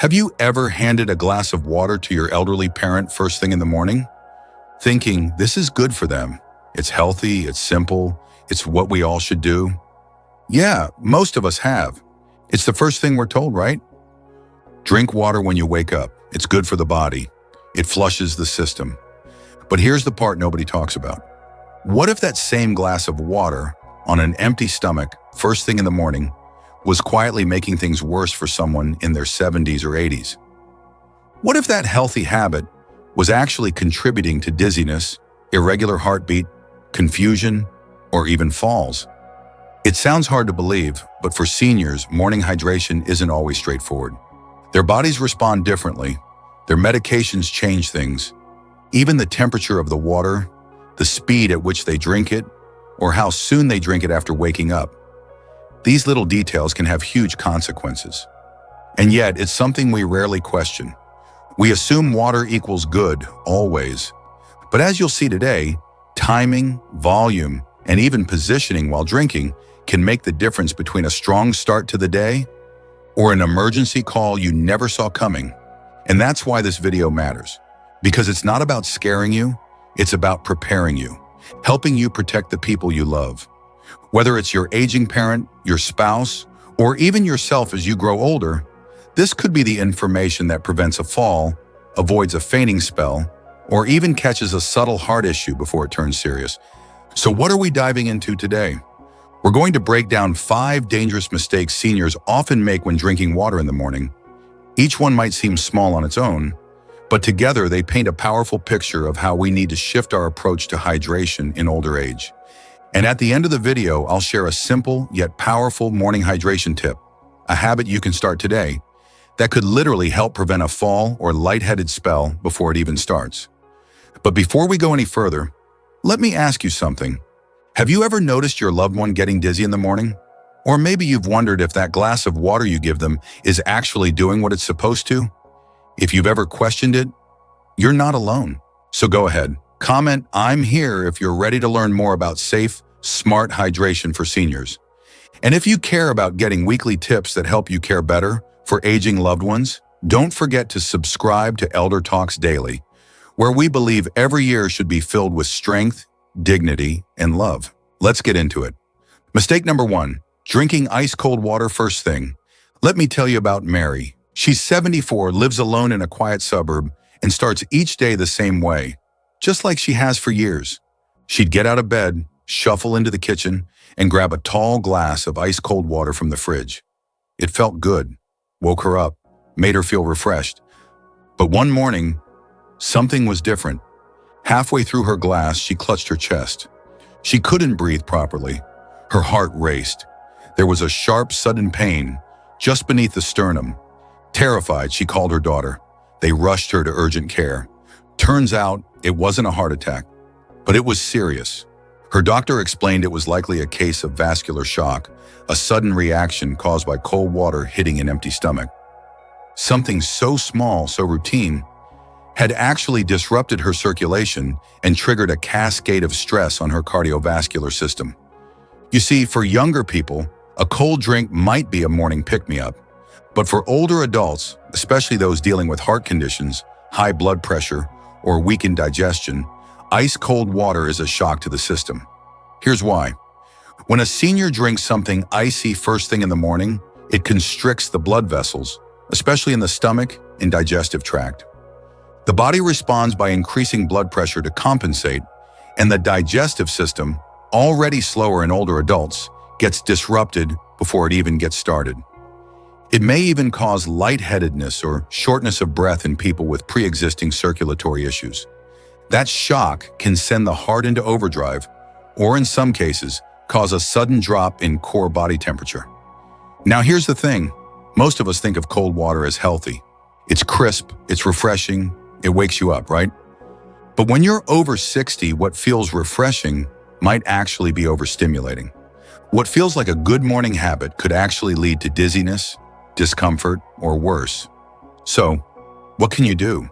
Have you ever handed a glass of water to your elderly parent first thing in the morning, thinking this is good for them? It's healthy, it's simple, it's what we all should do. Yeah, most of us have. It's the first thing we're told, right? Drink water when you wake up. It's good for the body. It flushes the system. But here's the part nobody talks about. What if that same glass of water on an empty stomach, first thing in the morning, was quietly making things worse for someone in their 70s or 80s? What if that healthy habit was actually contributing to dizziness, irregular heartbeat, confusion, or even falls? It sounds hard to believe, but for seniors, morning hydration isn't always straightforward. Their bodies respond differently. Their medications change things. Even the temperature of the water, the speed at which they drink it, or how soon they drink it after waking up. These little details can have huge consequences. And yet, it's something we rarely question. We assume water equals good, always. But as you'll see today, timing, volume, and even positioning while drinking can make the difference between a strong start to the day or an emergency call you never saw coming. And that's why this video matters. Because it's not about scaring you, it's about preparing you, helping you protect the people you love. Whether it's your aging parent, your spouse, or even yourself as you grow older, this could be the information that prevents a fall, avoids a fainting spell, or even catches a subtle heart issue before it turns serious. So what are we diving into today? We're going to break down 5 dangerous mistakes seniors often make when drinking water in the morning. Each one might seem small on its own, but together they paint a powerful picture of how we need to shift our approach to hydration in older age. And at the end of the video, I'll share a simple yet powerful morning hydration tip, a habit you can start today that could literally help prevent a fall or lightheaded spell before it even starts. But before we go any further, let me ask you something. Have you ever noticed your loved one getting dizzy in the morning? Or maybe you've wondered if that glass of water you give them is actually doing what it's supposed to? If you've ever questioned it, you're not alone. So go ahead, comment "I'm here" if you're ready to learn more about safe, smart hydration for seniors. And if you care about getting weekly tips that help you care better for aging loved ones, don't forget to subscribe to Elder Talks Daily, where we believe every year should be filled with strength, dignity, and love. Let's get into it. Mistake number 1, drinking ice-cold water first thing. Let me tell you about Mary. She's 74, lives alone in a quiet suburb, and starts each day the same way, just like she has for years. She'd get out of bed, shuffle into the kitchen, and grab a tall glass of ice-cold water from the fridge. It felt good, woke her up, made her feel refreshed. But one morning, something was different. Halfway through her glass, she clutched her chest. She couldn't breathe properly. Her heart raced. There was a sharp, sudden pain just beneath the sternum. Terrified, she called her daughter. They rushed her to urgent care. Turns out, it wasn't a heart attack, but it was serious. Her doctor explained it was likely a case of vascular shock, a sudden reaction caused by cold water hitting an empty stomach. Something so small, so routine, had actually disrupted her circulation and triggered a cascade of stress on her cardiovascular system. You see, for younger people, a cold drink might be a morning pick-me-up, but for older adults, especially those dealing with heart conditions, high blood pressure, or weakened digestion, ice-cold water is a shock to the system. Here's why. When a senior drinks something icy first thing in the morning, it constricts the blood vessels, especially in the stomach and digestive tract. The body responds by increasing blood pressure to compensate, and the digestive system, already slower in older adults, gets disrupted before it even gets started. It may even cause lightheadedness or shortness of breath in people with pre-existing circulatory issues. That shock can send the heart into overdrive, or in some cases, cause a sudden drop in core body temperature. Now here's the thing. Most of us think of cold water as healthy. It's crisp, it's refreshing, it wakes you up, right? But when you're over 60, what feels refreshing might actually be overstimulating. What feels like a good morning habit could actually lead to dizziness, discomfort, or worse. So, what can you do?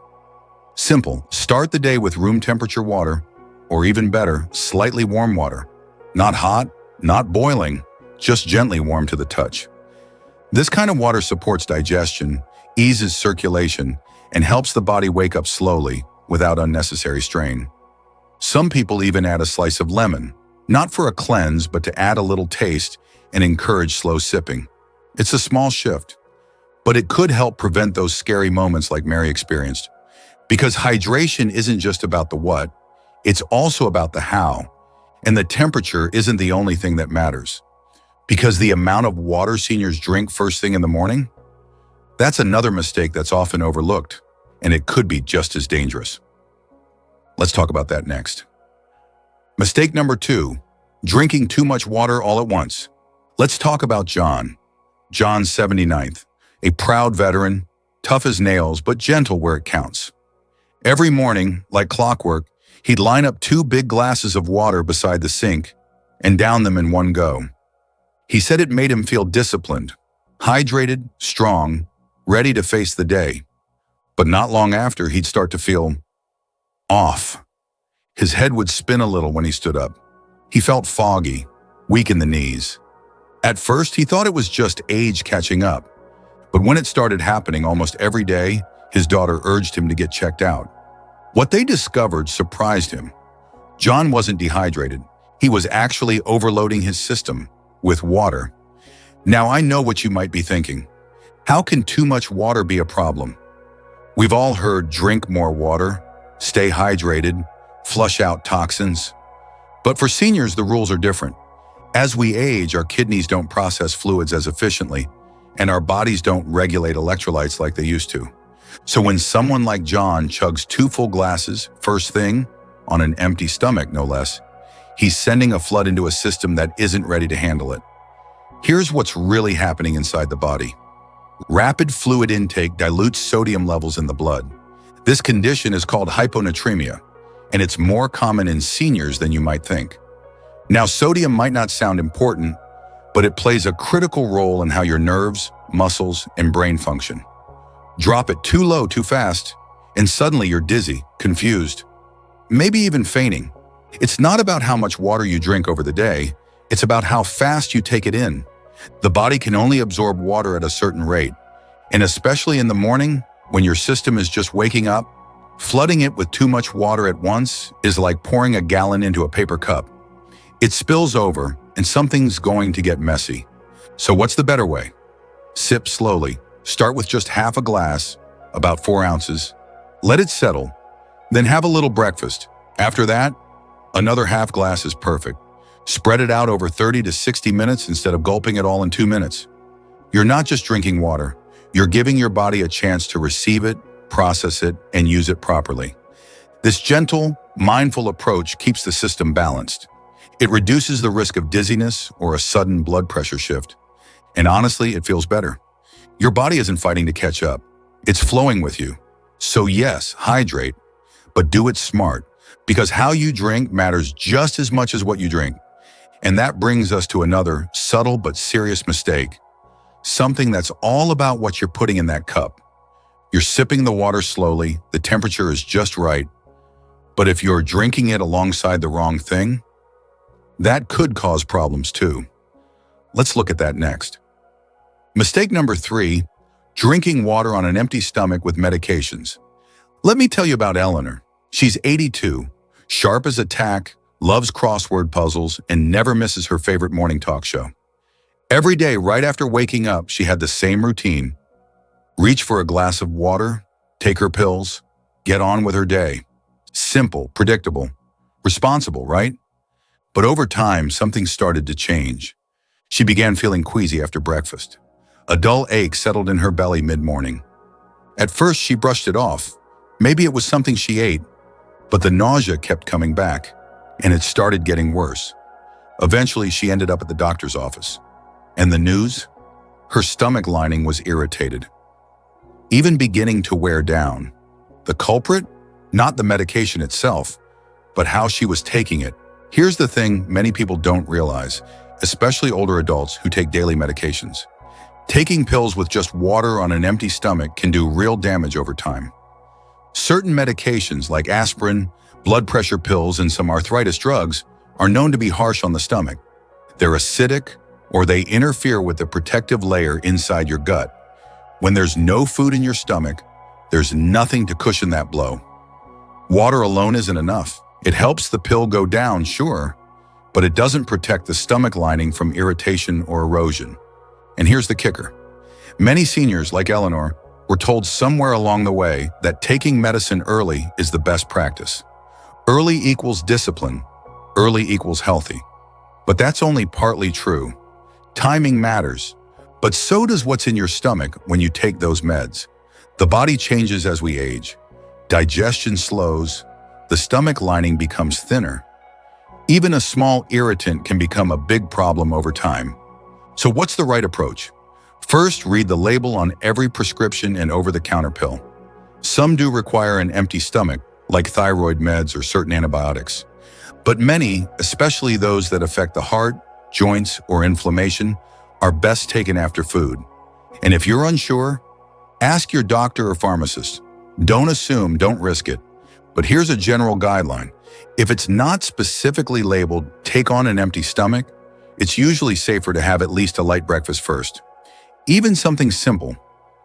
Simple. Start the day with room temperature water, or even better, slightly warm water. Not hot, not boiling, just gently warm to the touch. This kind of water supports digestion, eases circulation, and helps the body wake up slowly without unnecessary strain. Some people even add a slice of lemon, not for a cleanse, but to add a little taste and encourage slow sipping. It's a small shift, but it could help prevent those scary moments like Mary experienced. Because hydration isn't just about the what, it's also about the how. And the temperature isn't the only thing that matters. Because the amount of water seniors drink first thing in the morning, that's another mistake that's often overlooked, and it could be just as dangerous. Let's talk about that next. Mistake number 2, drinking too much water all at once. Let's talk about John. John's 79th, a proud veteran, tough as nails, but gentle where it counts. Every morning, like clockwork, he'd line up 2 big glasses of water beside the sink and down them in one go. He said it made him feel disciplined, hydrated, strong, ready to face the day. But not long after, he'd start to feel off. His head would spin a little when he stood up. He felt foggy, weak in the knees. At first, he thought it was just age catching up. But when it started happening almost every day, his daughter urged him to get checked out. What they discovered surprised him. John wasn't dehydrated. He was actually overloading his system with water. Now, I know what you might be thinking. How can too much water be a problem? We've all heard drink more water, stay hydrated, flush out toxins. But for seniors, the rules are different. As we age, our kidneys don't process fluids as efficiently, and our bodies don't regulate electrolytes like they used to. So when someone like John chugs 2 full glasses, first thing, on an empty stomach no less, he's sending a flood into a system that isn't ready to handle it. Here's what's really happening inside the body. Rapid fluid intake dilutes sodium levels in the blood. This condition is called hyponatremia, and it's more common in seniors than you might think. Now, sodium might not sound important, but it plays a critical role in how your nerves, muscles, and brain function. Drop it too low too fast, and suddenly you're dizzy, confused, maybe even fainting. It's not about how much water you drink over the day, it's about how fast you take it in. The body can only absorb water at a certain rate, and especially in the morning, when your system is just waking up, flooding it with too much water at once is like pouring a gallon into a paper cup. It spills over, and something's going to get messy. So what's the better way? Sip slowly. Start with just half a glass, about 4 ounces. Let it settle, then have a little breakfast. After that, another half glass is perfect. Spread it out over 30 to 60 minutes instead of gulping it all in 2 minutes. You're not just drinking water, you're giving your body a chance to receive it, process it, and use it properly. This gentle, mindful approach keeps the system balanced. It reduces the risk of dizziness or a sudden blood pressure shift. And honestly, it feels better. Your body isn't fighting to catch up. It's flowing with you. So yes, hydrate, but do it smart, because how you drink matters just as much as what you drink. And that brings us to another subtle but serious mistake. Something that's all about what you're putting in that cup. You're sipping the water slowly, the temperature is just right. But if you're drinking it alongside the wrong thing, that could cause problems too. Let's look at that next. Mistake number 3, drinking water on an empty stomach with medications. Let me tell you about Eleanor. She's 82, sharp as a tack, loves crossword puzzles, and never misses her favorite morning talk show. Every day, right after waking up, she had the same routine. Reach for a glass of water, take her pills, get on with her day. Simple, predictable, responsible, right? But over time, something started to change. She began feeling queasy after breakfast. A dull ache settled in her belly mid-morning. At first, she brushed it off. Maybe it was something she ate, but the nausea kept coming back, and it started getting worse. Eventually, she ended up at the doctor's office. And the news? Her stomach lining was irritated, even beginning to wear down. The culprit? Not the medication itself, but how she was taking it. Here's the thing many people don't realize, especially older adults who take daily medications. Taking pills with just water on an empty stomach can do real damage over time. Certain medications like aspirin, blood pressure pills, and some arthritis drugs are known to be harsh on the stomach. They're acidic, or they interfere with the protective layer inside your gut, When there's no food in your stomach, there's nothing to cushion that blow. Water alone isn't enough. It helps the pill go down, sure, but it doesn't protect the stomach lining from irritation or erosion. And here's the kicker. Many seniors, like Eleanor, were told somewhere along the way that taking medicine early is the best practice. Early equals discipline. Early equals healthy. But that's only partly true. Timing matters, but so does what's in your stomach when you take those meds. The body changes as we age. Digestion slows. The stomach lining becomes thinner. Even a small irritant can become a big problem over time. So what's the right approach? First, read the label on every prescription and over-the-counter pill. Some do require an empty stomach, like thyroid meds or certain antibiotics. But many, especially those that affect the heart, joints, or inflammation, are best taken after food. And if you're unsure, ask your doctor or pharmacist. Don't assume, don't risk it. But here's a general guideline. If it's not specifically labeled, take on an empty stomach, it's usually safer to have at least a light breakfast first. Even something simple,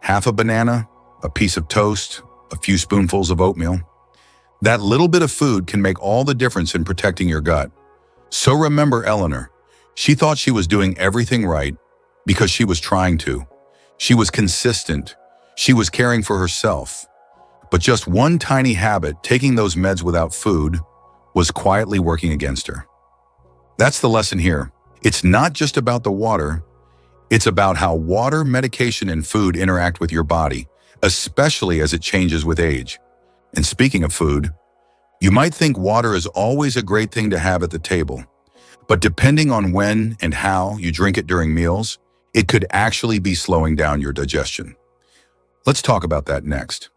half a banana, a piece of toast, a few spoonfuls of oatmeal. That little bit of food can make all the difference in protecting your gut. So remember Eleanor. She thought she was doing everything right because she was trying to. She was consistent. She was caring for herself. But just one tiny habit, taking those meds without food, was quietly working against her. That's the lesson here. It's not just about the water. It's about how water, medication, and food interact with your body, especially as it changes with age. And speaking of food, you might think water is always a great thing to have at the table, but depending on when and how you drink it during meals, it could actually be slowing down your digestion. Let's talk about that next.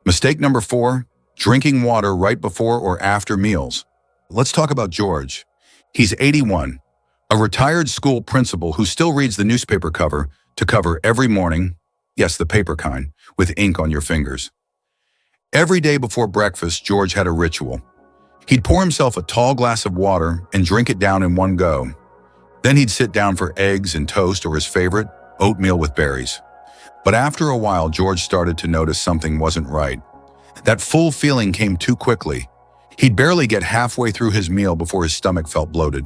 Mistake number 4, drinking water right before or after meals. Let's talk about George. He's 81, a retired school principal who still reads the newspaper cover to cover every morning, yes, the paper kind, with ink on your fingers. Every day before breakfast, George had a ritual. He'd pour himself a tall glass of water and drink it down in one go. Then he'd sit down for eggs and toast or his favorite, oatmeal with berries. But after a while, George started to notice something wasn't right. That full feeling came too quickly. He'd barely get halfway through his meal before his stomach felt bloated.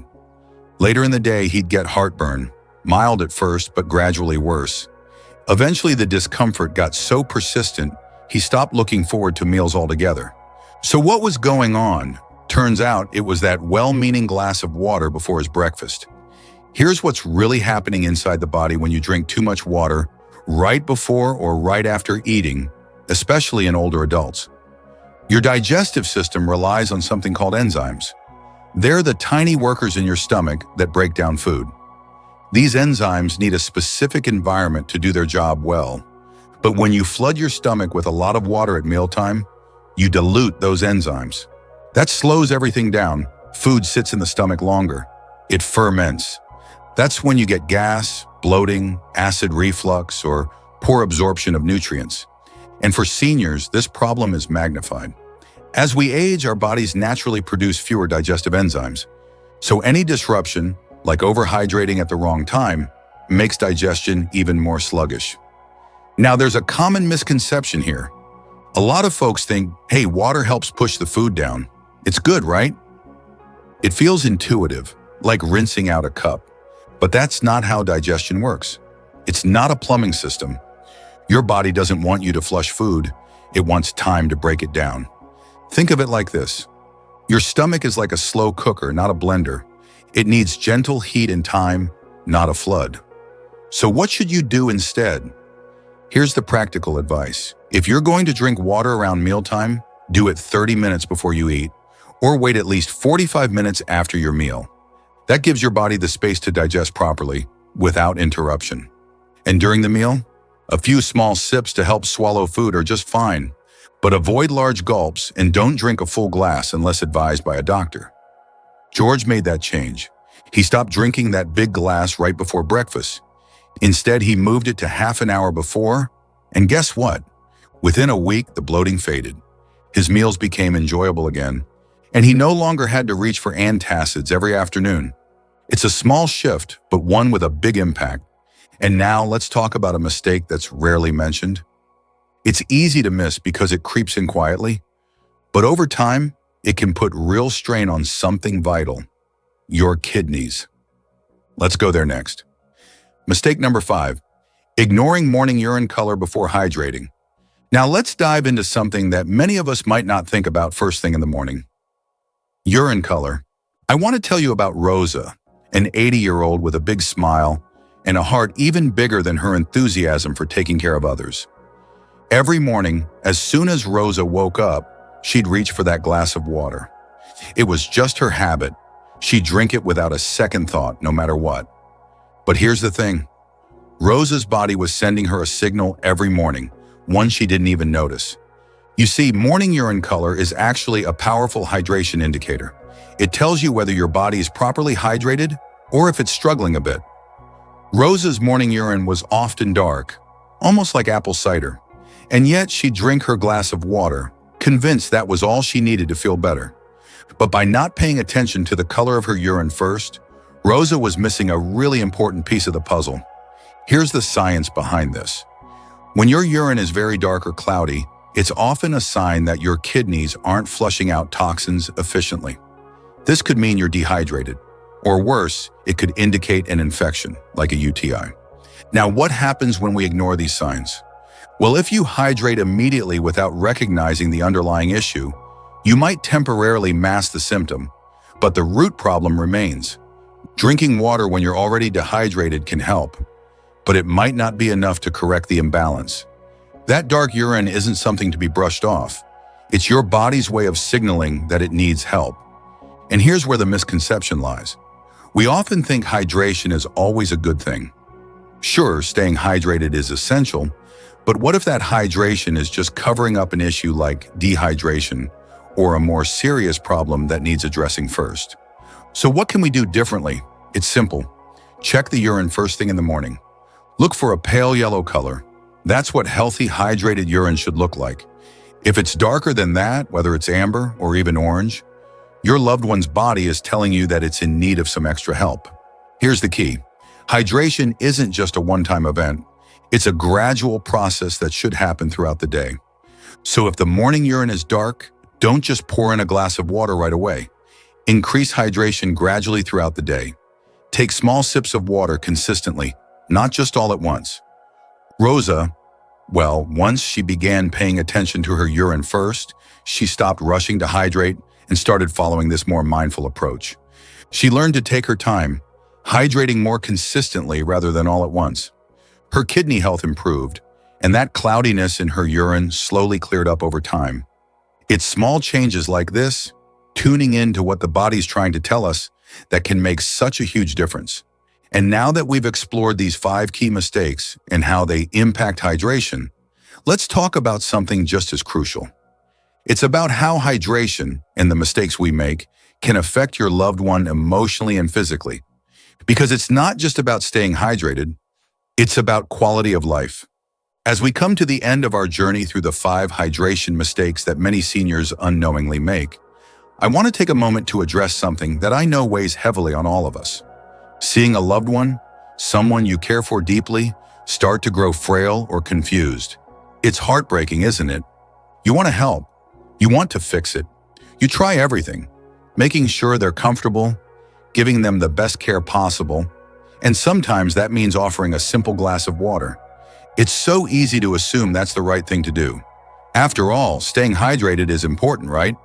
Later in the day, he'd get heartburn, mild at first, but gradually worse. Eventually, the discomfort got so persistent, he stopped looking forward to meals altogether. So what was going on? Turns out it was that well-meaning glass of water before his breakfast. Here's what's really happening inside the body when you drink too much water right before or right after eating, especially in older adults. Your digestive system relies on something called enzymes. They're the tiny workers in your stomach that break down food. These enzymes need a specific environment to do their job well. But when you flood your stomach with a lot of water at mealtime, you dilute those enzymes. That slows everything down. Food sits in the stomach longer. It ferments. That's when you get gas, bloating, acid reflux, or poor absorption of nutrients. And for seniors, this problem is magnified. As we age, our bodies naturally produce fewer digestive enzymes. So any disruption, like overhydrating at the wrong time, makes digestion even more sluggish. Now, there's a common misconception here. A lot of folks think, hey, water helps push the food down. It's good, right? It feels intuitive, like rinsing out a cup. But that's not how digestion works. It's not a plumbing system. Your body doesn't want you to flush food. It wants time to break it down. Think of it like this. Your stomach is like a slow cooker, not a blender. It needs gentle heat and time, not a flood. So what should you do instead? Here's the practical advice. If you're going to drink water around mealtime, do it 30 minutes before you eat, or wait at least 45 minutes after your meal. That gives your body the space to digest properly, without interruption. And during the meal, a few small sips to help swallow food are just fine, but avoid large gulps and don't drink a full glass unless advised by a doctor. George made that change. He stopped drinking that big glass right before breakfast. Instead, he moved it to half an hour before, and guess what? Within a week, the bloating faded. His meals became enjoyable again, and he no longer had to reach for antacids every afternoon. It's a small shift, but one with a big impact. And now let's talk about a mistake that's rarely mentioned. It's easy to miss because it creeps in quietly, but over time, it can put real strain on something vital, your kidneys. Let's go there next. Mistake number 5, ignoring morning urine color before hydrating. Now let's dive into something that many of us might not think about first thing in the morning. Urine color. I want to tell you about Rosa, an 80-year-old with a big smile and a heart even bigger than her enthusiasm for taking care of others. Every morning, as soon as Rosa woke up, she'd reach for that glass of water. It was just her habit. She'd drink it without a second thought, no matter what. But here's the thing. Rosa's body was sending her a signal every morning, one she didn't even notice. You see, morning urine color is actually a powerful hydration indicator. It tells you whether your body is properly hydrated or if it's struggling a bit. Rosa's morning urine was often dark, almost like apple cider, and yet she'd drink her glass of water, convinced that was all she needed to feel better. But by not paying attention to the color of her urine first, Rosa was missing a really important piece of the puzzle. Here's the science behind this. When your urine is very dark or cloudy, it's often a sign that your kidneys aren't flushing out toxins efficiently. This could mean you're dehydrated, or worse, it could indicate an infection, like a UTI. Now, what happens when we ignore these signs? Well, if you hydrate immediately without recognizing the underlying issue, you might temporarily mask the symptom, but the root problem remains. Drinking water when you're already dehydrated can help, but it might not be enough to correct the imbalance. That dark urine isn't something to be brushed off. It's your body's way of signaling that it needs help. And here's where the misconception lies. We often think hydration is always a good thing. Sure, staying hydrated is essential, but what if that hydration is just covering up an issue like dehydration or a more serious problem that needs addressing first? So what can we do differently? It's simple. Check the urine first thing in the morning. Look for a pale yellow color. That's what healthy, hydrated urine should look like. If it's darker than that, whether it's amber or even orange, your loved one's body is telling you that it's in need of some extra help. Here's the key. Hydration isn't just a one-time event. It's a gradual process that should happen throughout the day. So if the morning urine is dark, don't just pour in a glass of water right away. Increase hydration gradually throughout the day. Take small sips of water consistently, not just all at once. Rosa, well, once she began paying attention to her urine first, she stopped rushing to hydrate and started following this more mindful approach. She learned to take her time, hydrating more consistently rather than all at once. Her kidney health improved, and that cloudiness in her urine slowly cleared up over time. It's small changes like this, tuning in to what the body's trying to tell us, that can make such a huge difference. And now that we've explored these 5 key mistakes and how they impact hydration, let's talk about something just as crucial. It's about how hydration and the mistakes we make can affect your loved one emotionally and physically. Because it's not just about staying hydrated, it's about quality of life. As we come to the end of our journey through the 5 hydration mistakes that many seniors unknowingly make, I want to take a moment to address something that I know weighs heavily on all of us. Seeing a loved one, someone you care for deeply, start to grow frail or confused. It's heartbreaking, isn't it? You want to help. You want to fix it. You try everything, making sure they're comfortable, giving them the best care possible, and sometimes that means offering a simple glass of water. It's so easy to assume that's the right thing to do. After all, staying hydrated is important, right?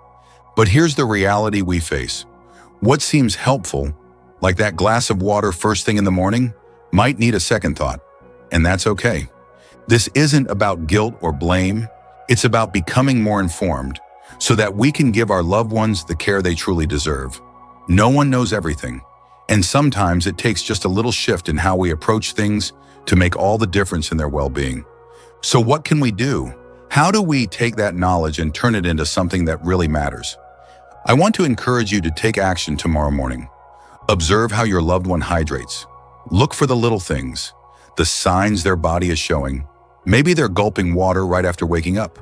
But here's the reality we face. What seems helpful, like that glass of water first thing in the morning, might need a second thought, and that's okay. This isn't about guilt or blame. It's about becoming more informed so that we can give our loved ones the care they truly deserve. No one knows everything, and sometimes it takes just a little shift in how we approach things to make all the difference in their well-being. So what can we do? How do we take that knowledge and turn it into something that really matters? I want to encourage you to take action tomorrow morning. Observe how your loved one hydrates. Look for the little things, the signs their body is showing. Maybe they're gulping water right after waking up,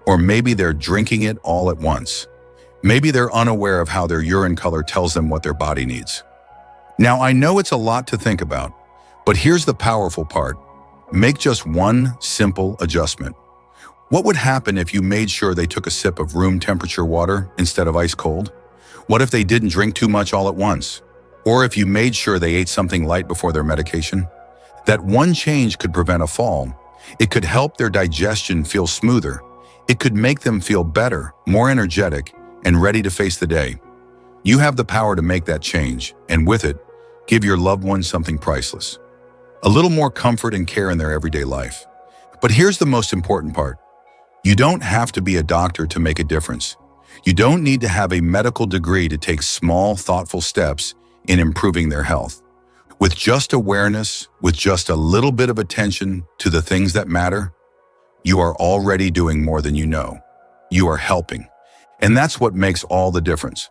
or maybe they're drinking it all at once. Maybe they're unaware of how their urine color tells them what their body needs. Now, I know it's a lot to think about, But here's the powerful part. Make just one simple adjustment. What would happen if you made sure they took a sip of room temperature water instead of ice cold? What if they didn't drink too much all at once? Or if you made sure they ate something light before their medication? That one change could prevent a fall. It could help their digestion feel smoother. It could make them feel better, more energetic, and ready to face the day. You have the power to make that change, and with it, give your loved ones something priceless. A little more comfort and care in their everyday life. But here's the most important part. You don't have to be a doctor to make a difference. You don't need to have a medical degree to take small, thoughtful steps in improving their health. With just awareness, with just a little bit of attention to the things that matter, you are already doing more than you know. You are helping. And that's what makes all the difference.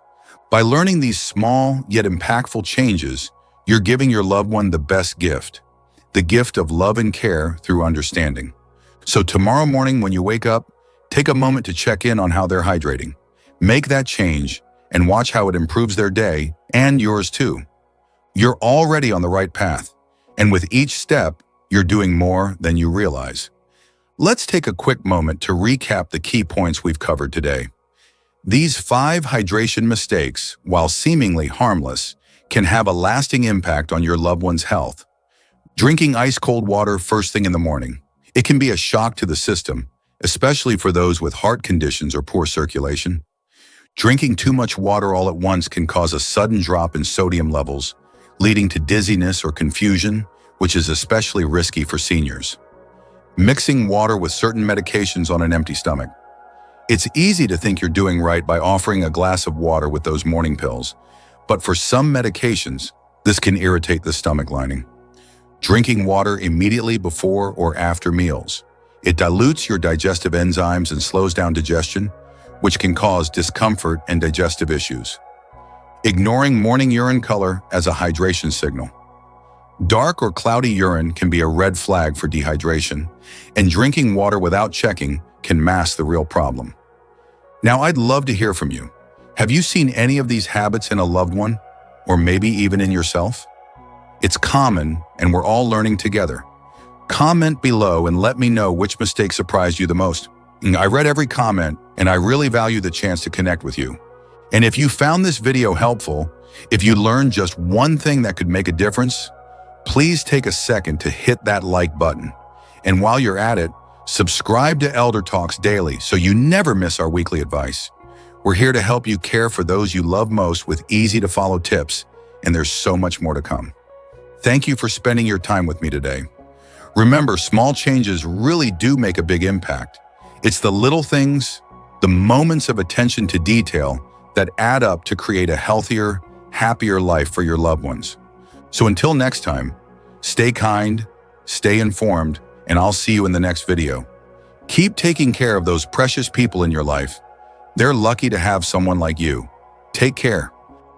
By learning these small yet impactful changes, you're giving your loved one the best gift, the gift of love and care through understanding. So tomorrow morning when you wake up, take a moment to check in on how they're hydrating. Make that change and watch how it improves their day and yours too. You're already on the right path, and with each step, you're doing more than you realize. Let's take a quick moment to recap the key points we've covered today. These 5 hydration mistakes, while seemingly harmless, can have a lasting impact on your loved one's health. Drinking ice-cold water first thing in the morning. It can be a shock to the system, especially for those with heart conditions or poor circulation. Drinking too much water all at once can cause a sudden drop in sodium levels, leading to dizziness or confusion, which is especially risky for seniors. Mixing water with certain medications on an empty stomach. It's easy to think you're doing right by offering a glass of water with those morning pills, but for some medications, this can irritate the stomach lining. Drinking water immediately before or after meals. It dilutes your digestive enzymes and slows down digestion, which can cause discomfort and digestive issues. Ignoring morning urine color as a hydration signal. Dark or cloudy urine can be a red flag for dehydration, and drinking water without checking can mask the real problem. Now, I'd love to hear from you. Have you seen any of these habits in a loved one, or maybe even in yourself? It's common, and we're all learning together. Comment below and let me know which mistake surprised you the most. I read every comment, and I really value the chance to connect with you. And if you found this video helpful, if you learned just one thing that could make a difference, please take a second to hit that like button. And while you're at it, subscribe to Elder Talks Daily so you never miss our weekly advice. We're here to help you care for those you love most with easy-to-follow tips, and there's so much more to come. Thank you for spending your time with me today. Remember, small changes really do make a big impact. It's the little things, the moments of attention to detail that add up to create a healthier, happier life for your loved ones. So until next time, stay kind, stay informed, and I'll see you in the next video. Keep taking care of those precious people in your life. They're lucky to have someone like you. Take care.